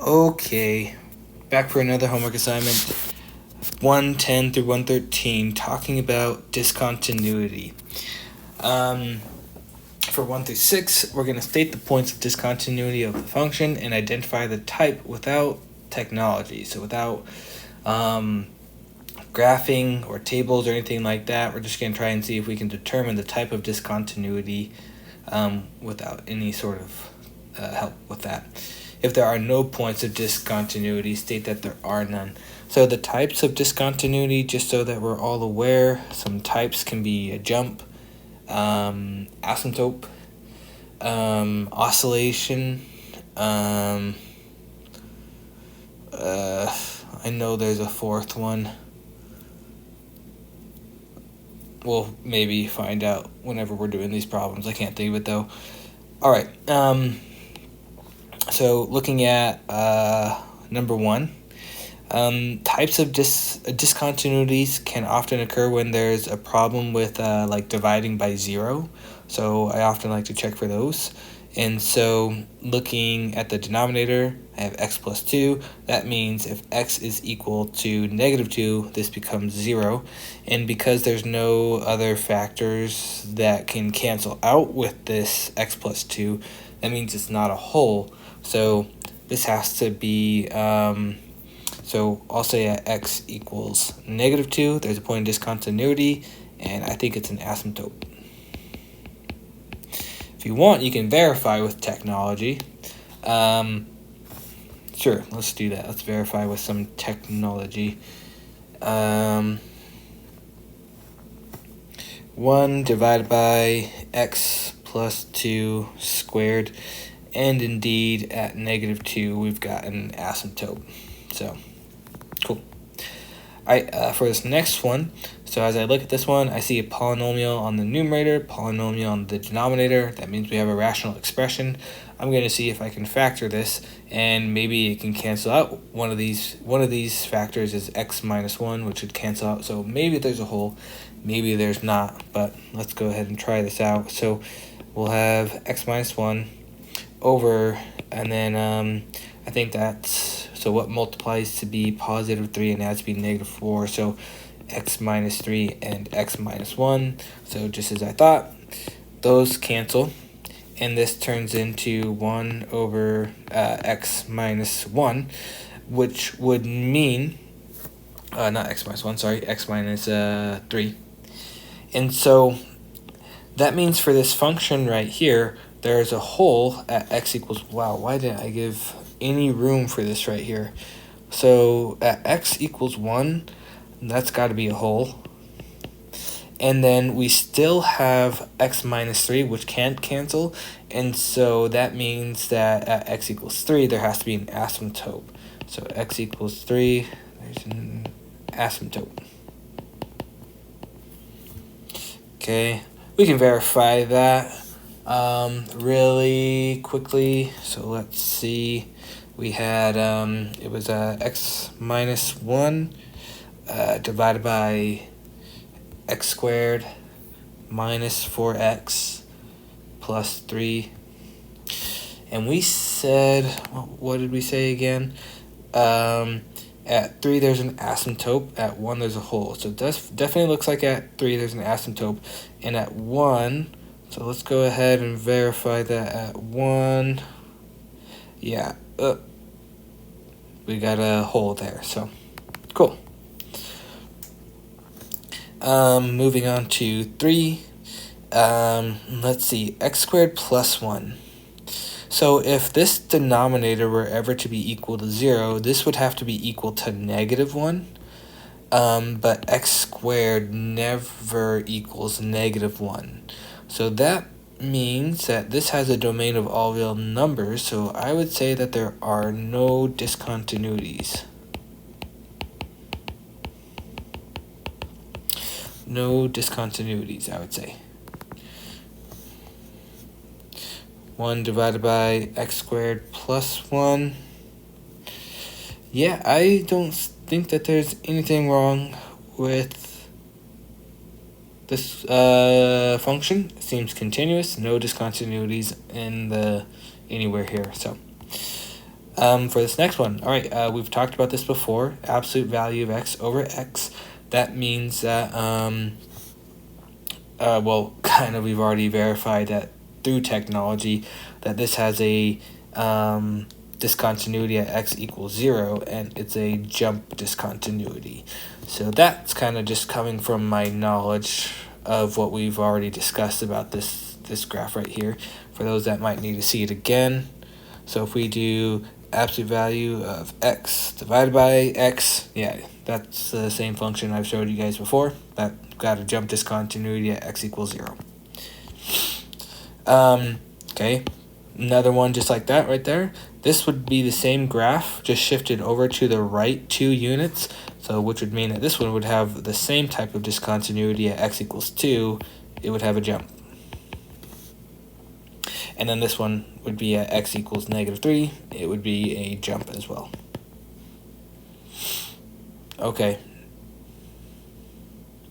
Okay, back for another homework assignment. 110 through 113, talking about discontinuity. For 1 through 6, we're going to state the points of discontinuity of the function and identify the type without technology. So without graphing or tables or anything like that, we're just going to try and see if we can determine the type of discontinuity without any sort of help with that. If there are no points of discontinuity, state that there are none. So the types of discontinuity, just so that we're all aware, some types can be a jump, asymptote, oscillation. I know there's a fourth one. We'll maybe find out whenever we're doing these problems. I can't think of it though. All right. So looking at number 1, types of discontinuities can often occur when there's a problem with like dividing by 0. So I often like to check for those. And so looking at the denominator, I have x plus 2. That means if x is equal to negative 2, this becomes 0. And because there's no other factors that can cancel out with this x plus 2, that means it's not a whole. So this has to be, so I'll say at x equals negative 2, there's a point of discontinuity, and I think it's an asymptote. If you want, you can verify with technology. Sure, let's do that. Let's verify with some technology. 1 divided by x plus 2 squared. And indeed, at negative 2, we've got an asymptote. So, cool. All right, for this next one, so as I look at this one, I see a polynomial on the numerator, polynomial on the denominator. That means we have a rational expression. I'm going to see if I can factor this, and maybe it can cancel out one of these. One of these factors is x minus 1, which would cancel out. So maybe there's a whole, maybe there's not, but let's go ahead and try this out. So we'll have x minus 1 over, and then I think that's, so what multiplies to be positive 3 and adds to be negative 4, so x minus 3 and x minus 1, so just as I thought, those cancel, and this turns into 1 over x minus 1, which would mean, not x minus 1, sorry, x minus 3, and so that means for this function right here, there's a whole at x equals, wow, why didn't I give any room for this right here? So at x equals 1, that's got to be a whole. And then we still have x minus 3, which can't cancel. And so that means that at x equals 3, there has to be an asymptote. So x equals 3, there's an asymptote. Okay, we can verify that really quickly. So let's see, we had it was x minus 1 divided by x squared minus 4x plus 3, and we said, what did we say again? At 3 there's an asymptote, at 1 there's a whole, so it definitely looks like at 3 there's an asymptote, and at 1, so let's go ahead and verify that at 1, yeah, we got a hole there, so cool. Moving on to 3, let's see, x squared plus 1. So if this denominator were ever to be equal to 0, this would have to be equal to negative 1, but x squared never equals negative 1. So that means that this has a domain of all real numbers, so I would say that there are no discontinuities. No discontinuities, I would say. 1 divided by x squared plus 1. Yeah, I don't think that there's anything wrong with this function. It seems continuous, no discontinuities in the anywhere here. So For this next one, all right, we've talked about this before. Absolute value of x over x. That means that, well, kind of we've already verified that through technology that this has a discontinuity at x equals 0, and it's a jump discontinuity. So that's kind of just coming from my knowledge of what we've already discussed about this graph right here, for those that might need to see it again. So if we do absolute value of x divided by x, yeah, that's the same function I've showed you guys before. That got a jump discontinuity at x equals 0. Okay, another one just like that right there. This would be the same graph, just shifted over to the right 2 units, so which would mean that this one would have the same type of discontinuity at x equals 2. It would have a jump. And then this one would be at x equals -3. It would be a jump as well. Okay.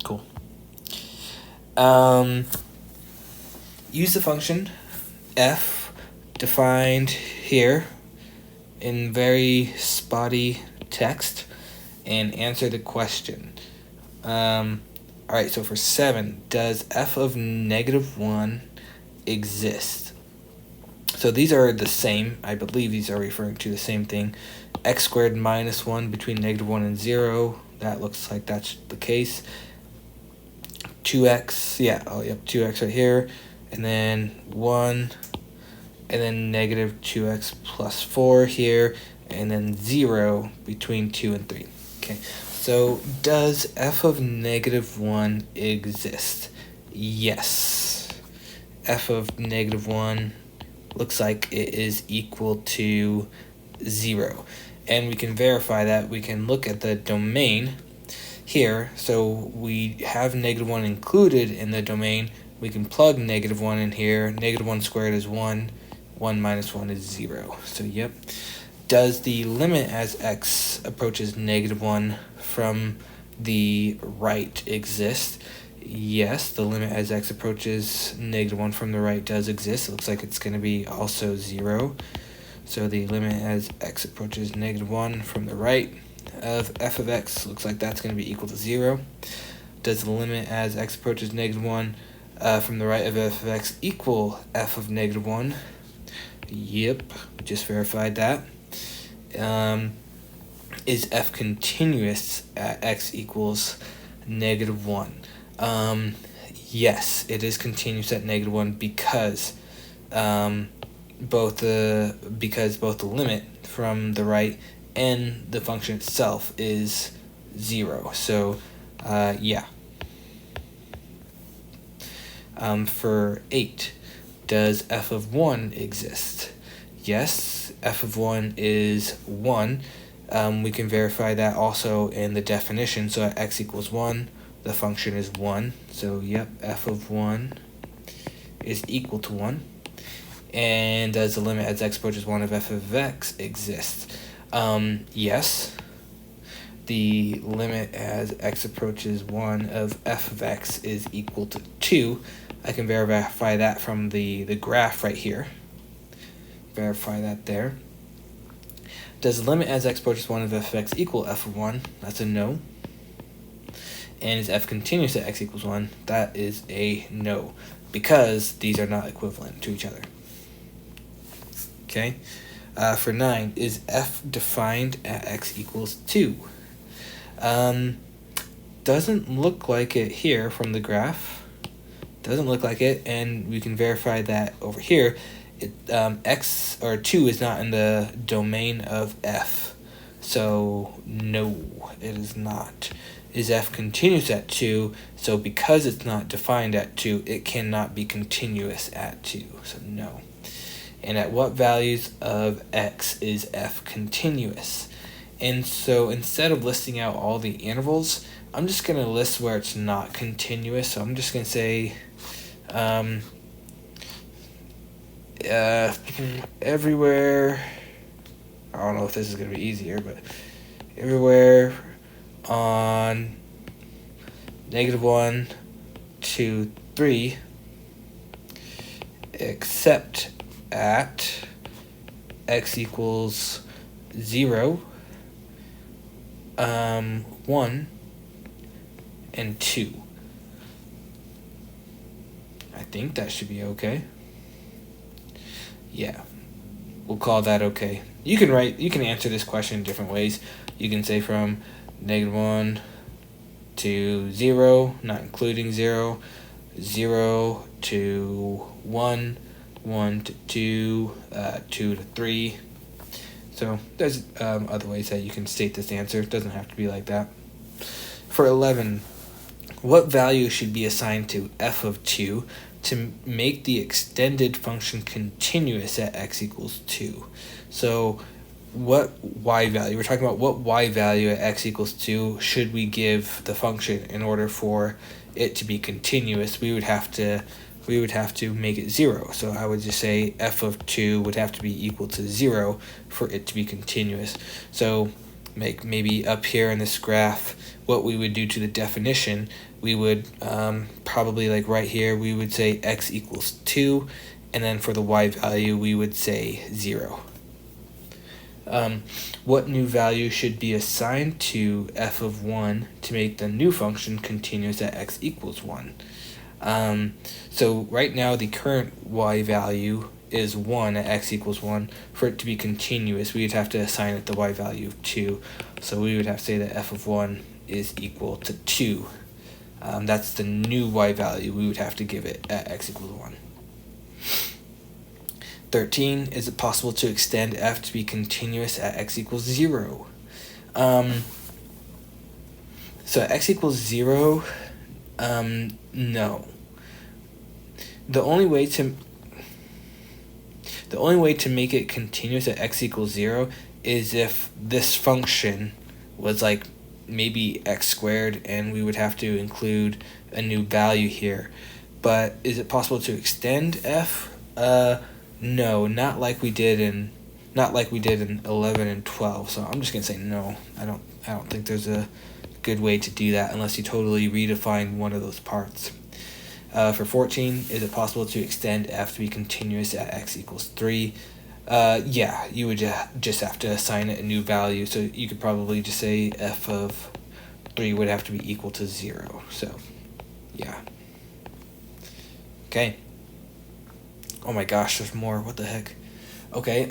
Cool. Use the function f defined here in very spotty text and answer the question. Alright, so for 7, does f of -1 exist? So these are the same. I believe these are referring to the same thing. X squared minus 1 between -1 and 0. That looks like that's the case. 2x, yeah, oh yep, 2x right here. And then 1, and then -2x plus 4 here, and then 0 between 2 and 3. Okay, so does f of -1 exist? Yes. F of -1 looks like it is equal to 0. And we can verify that. We can look at the domain here. So we have -1 included in the domain. We can plug -1 in here. -1 squared is 1. 1 minus 1 is 0. So yep. Does the limit as x approaches -1 from the right exist? Yes, the limit as x approaches -1 from the right does exist. It looks like it's going to be also 0. So the limit as x approaches -1 from the right of f of x looks like that's going to be equal to 0. Does the limit as x approaches -1 from the right of f of x equal f of -1? Yep, just verified that. Is f continuous at x equals -1? Yes, it is continuous at -1 because both the limit from the right and the function itself is 0. So yeah. For 8, does f of 1 exist? Yes, f of 1 is 1. We can verify that also in the definition. So at x equals 1, the function is 1. So yep, f of 1 is equal to 1. And does the limit as x approaches 1 of f of x exist? Yes. The limit as x approaches 1 of f of x is equal to 2. I can verify that from the graph right here. Verify that there. Does the limit as x approaches 1 of f of x equal f of 1? That's a no. And is f continuous at x equals 1? That is a no, because these are not equivalent to each other. Okay. For 9, is f defined at x equals 2? Doesn't look like it here from the graph. Doesn't look like it, and we can verify that over here. X or 2 is not in the domain of f, so no, it is not. Is f continuous at 2? So because it's not defined at 2, it cannot be continuous at 2, so no. And at what values of x is f continuous? And so instead of listing out all the intervals, I'm just going to list where it's not continuous. So I'm just going to say everywhere, I don't know if this is going to be easier, but everywhere on -1 to 3 except at x equals 0, 1, and 2. I think that should be okay. Yeah, we'll call that okay. You can answer this question in different ways. You can say from -1 to 0, not including 0, 0 to 1, 1 to 2, 2 to 3. So there's other ways that you can state this answer. It doesn't have to be like that. For 11, what value should be assigned to f of 2 to make the extended function continuous at x equals 2? So what y value, we're talking about what y value at x equals 2 should we give the function in order for it to be continuous? We would have to make it 0. So I would just say f of 2 would have to be equal to 0 for it to be continuous. So maybe up here in this graph, what we would do to the definition, we would probably like right here, we would say x equals 2, and then for the y value, we would say 0. What new value should be assigned to f of 1 to make the new function continuous at x equals 1? So right now the current y value is 1 at x equals 1. For it to be continuous, we would have to assign it the y value of 2. So we would have to say that f of 1 is equal to 2. That's the new y value we would have to give it at x equals 1. 13, is it possible to extend f to be continuous at x equals 0? So at x equals 0, no. The only way to make it continuous at x equals 0 is if this function was like maybe x squared and we would have to include a new value here. But is it possible to extend f? No, not like we did in 11 and 12. So I'm just gonna say no. I don't think there's a good way to do that unless you totally redefine one of those parts. For 14, is it possible to extend f to be continuous at x equals 3? Yeah, you would just have to assign it a new value. So you could probably just say f of 3 would have to be equal to 0. So, yeah. Okay. Oh my gosh, there's more. What the heck? Okay,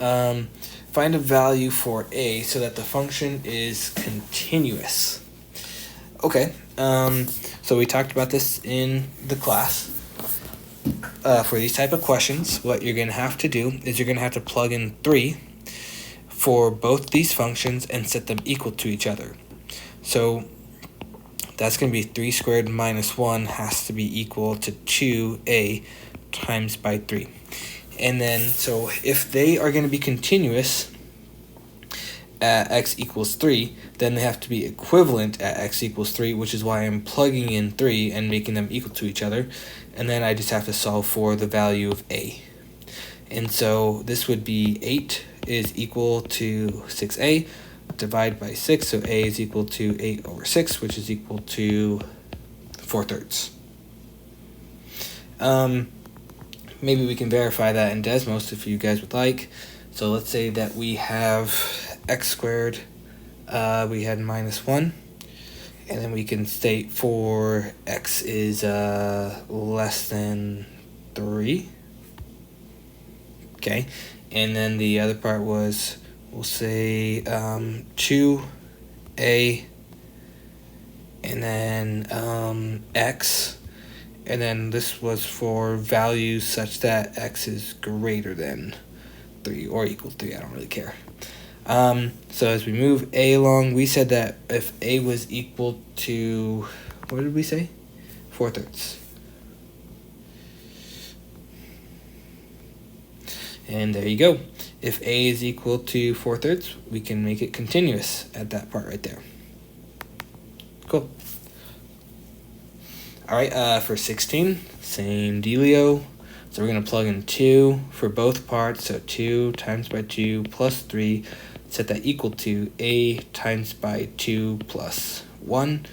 find a value for a so that the function is continuous. Okay, so we talked about this in the class. For these type of questions, what you're going to have to do is you're going to have to plug in 3 for both these functions and set them equal to each other. So that's going to be 3 squared minus 1 has to be equal to 2a times by 3. And then, so if they are going to be continuous at x equals 3, then they have to be equivalent at x equals 3, which is why I'm plugging in 3 and making them equal to each other. And then I just have to solve for the value of a. And so this would be 8 is equal to 6a, divide by 6, so a is equal to 8 over 6, which is equal to 4/3. Maybe we can verify that in Desmos if you guys would like. So let's say that we have x squared, we had minus 1, and then we can state for x is less than 3. Okay, and then the other part was, we'll say 2a, and then x, and then this was for values such that x is greater than 3 or equal to 3, I don't really care. So as we move a along, we said that if a was equal to, what did we say? 4/3. And there you go. If a is equal to 4/3, we can make it continuous at that part right there. Cool. Alright, for 16, same dealio. So we're going to plug in 2 for both parts. So 2 times by 2 plus 3. Set that equal to a times by 2 plus 1.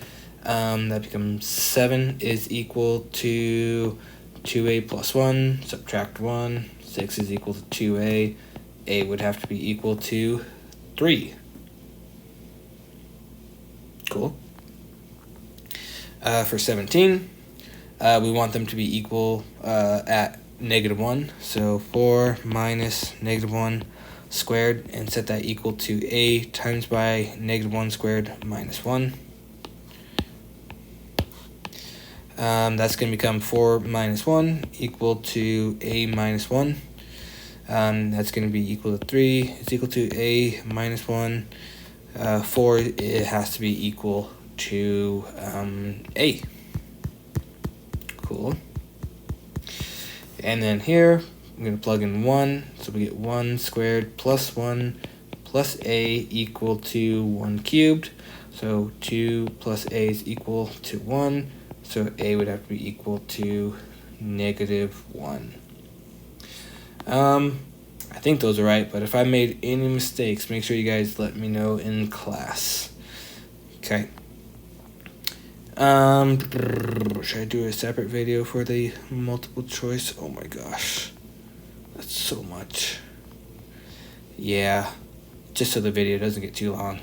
That becomes 7 is equal to 2a plus 1. Subtract 1. 6 is equal to 2a. A would have to be equal to 3. Cool. For 17, we want them to be equal at -1. So 4 minus -1 squared, and set that equal to a times by -1 squared minus 1. That's going to become 4 minus 1 equal to a minus 1. That's going to be equal to 3. It's equal to a minus 1. 4, it has to be equal to a. Cool. And then here, I'm going to plug in 1. So we get 1 squared plus 1 plus a equal to 1 cubed. So 2 plus a is equal to 1. So a would have to be equal to -1. I think those are right, but if I made any mistakes, make sure you guys let me know in class. Okay. Should I do a separate video for the multiple choice? Oh my gosh. That's so much. Yeah. Just so the video doesn't get too long.